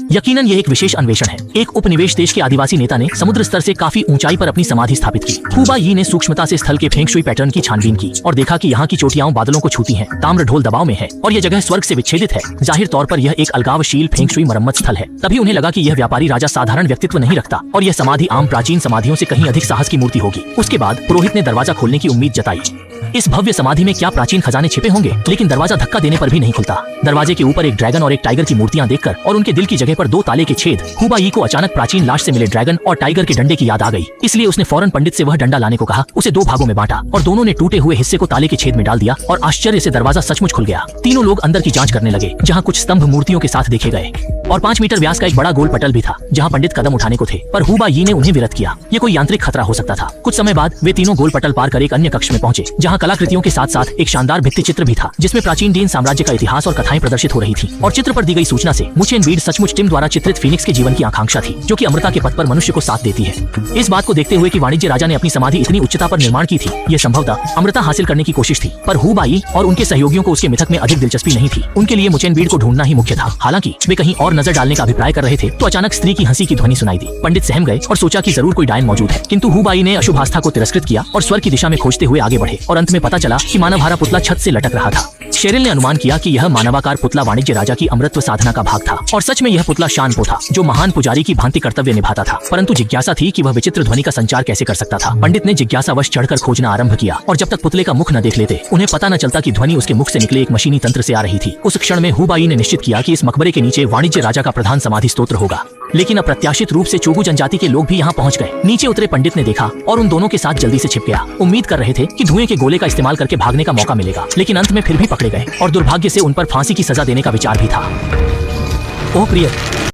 यकीनन यह एक विशेष अन्वेषण है। एक उपनिवेश देश के आदिवासी नेता ने समुद्र स्तर से काफी ऊंचाई पर अपनी समाधि स्थापित की। हुबा यी ने सूक्ष्मता से स्थल के फेंग शुई पैटर्न की छानबीन की और देखा कि यहाँ की चोटियां बादलों को छूती हैं, ताम्र ढोल दबाव में है और यह जगह स्वर्ग से विच्छेदित है। जाहिर तौर पर यह एक अलगावशील फेंग शुई मरम्मत स्थल है। तभी उन्हें लगा कि यह व्यापारी राजा साधारण व्यक्तित्व नहीं रखता और यह समाधि आम प्राचीन समाधियों से कहीं अधिक साहस की मूर्ति होगी। उसके बाद पुरोहित ने दरवाजा खोलने की उम्मीद जताई। इस भव्य समाधि में क्या प्राचीन खजाने छिपे होंगे, लेकिन दरवाजा धक्का देने पर भी नहीं खुलता। दरवाजे के ऊपर एक ड्रैगन और एक टाइगर की मूर्तियां देखकर और उनके दिल की जगह पर 2 ताले के छेद, हुबा यी को अचानक प्राचीन लाश से मिले ड्रैगन और टाइगर के डंडे की याद आ गई। इसलिए उसने फौरन पंडित से वह डंडा लाने को कहा, उसे 2 भागों में बांटा और दोनों ने टूटे हुए हिस्से को ताले के छेद में डाल दिया और आश्चर्य से दरवाजा सचमुच खुल गया। तीनों लोग अंदर की जांच करने लगे, जहाँ कुछ स्तंभ मूर्तियों के साथ देखे गए और 5 मीटर व्यास का एक बड़ा गोल पटल भी था, जहाँ पंडित कदम उठाने को थे, पर हुबा यी ने उन्हें विरत किया। ये कोई यांत्रिक खतरा हो सकता था। कुछ समय बाद वे तीनों गोल पटल पार कर एक अन्य कक्ष में पहुंचे, जहाँ कलाकृतियों के साथ साथ एक शानदार भित्ति चित्र भी था, जिसमें प्राचीन डीन साम्राज्य का इतिहास और कथाएं प्रदर्शित हो रही थी। और चित्र पर दी गई सूचना से मुचेन बीड सचमुच टिम द्वारा चित्रित फीनिक्स के जीवन की आकांक्षा थी, जो कि अमृता के पथ पर मनुष्य को साथ देती है। इस बात को देखते हुए कि वाणिज्य राजा ने अपनी समाधि इतनी उच्चता पर निर्माण की थी, यह संभवतः अमृता हासिल करने की कोशिश थी, पर हुबा यी और उनके सहयोगियों को उसके मिथक में अधिक दिलचस्पी नहीं थी। उनके लिए मुचेन बीड को ढूंढना ही मुख्य था। हालांकि वे कहीं और नजर डालने का अभिप्राय कर रहे थे तो अचानक स्त्री की हंसी की ध्वनि सुनाई दी। पंडित सहम गए और सोचा कि जरूर कोई डायन मौजूद है, किंतु हुबा यी ने अशुभ आस्था को तिरस्कृत किया और स्वर की दिशा में खोजते हुए आगे बढ़े और अंत में पता चला कि मानवहारा पुतला छत से लटक रहा था। शेरिल ने अनुमान किया कि यह मानवाकार पुतला वाणिज्य राजा की अमृतत्व साधना का भाग था और सच में यह पुतला शानपो था, जो महान पुजारी की भांति कर्तव्य निभाता था। परंतु जिज्ञासा थी कि वह विचित्र ध्वनि का संचार कैसे कर सकता था। पंडित ने जिज्ञासावश चढ़कर खोजना आरंभ किया और जब तक पुतले का मुख न देख लेते उन्हें पता न चलता कि ध्वनि उसके मुख से निकले एक मशीनी तंत्र से आ रही थी। उस क्षण में हुबा यी ने निश्चित किया कि इस मकबरे के नीचे वाणिज्य राजा का प्रधान समाधि स्तोत्र होगा। लेकिन अप्रत्याशित रूप से चोगु जनजाति के लोग भी यहाँ पहुँच गए। नीचे उतरे पंडित ने देखा और उन दोनों के साथ जल्दी से छिप गया। उम्मीद कर रहे थे कि धुएं के गोले का इस्तेमाल करके भागने का मौका मिलेगा, लेकिन अंत में फिर भी पकड़े गए और दुर्भाग्य से उन पर फांसी की सजा देने का विचार भी था। ओह प्रिय,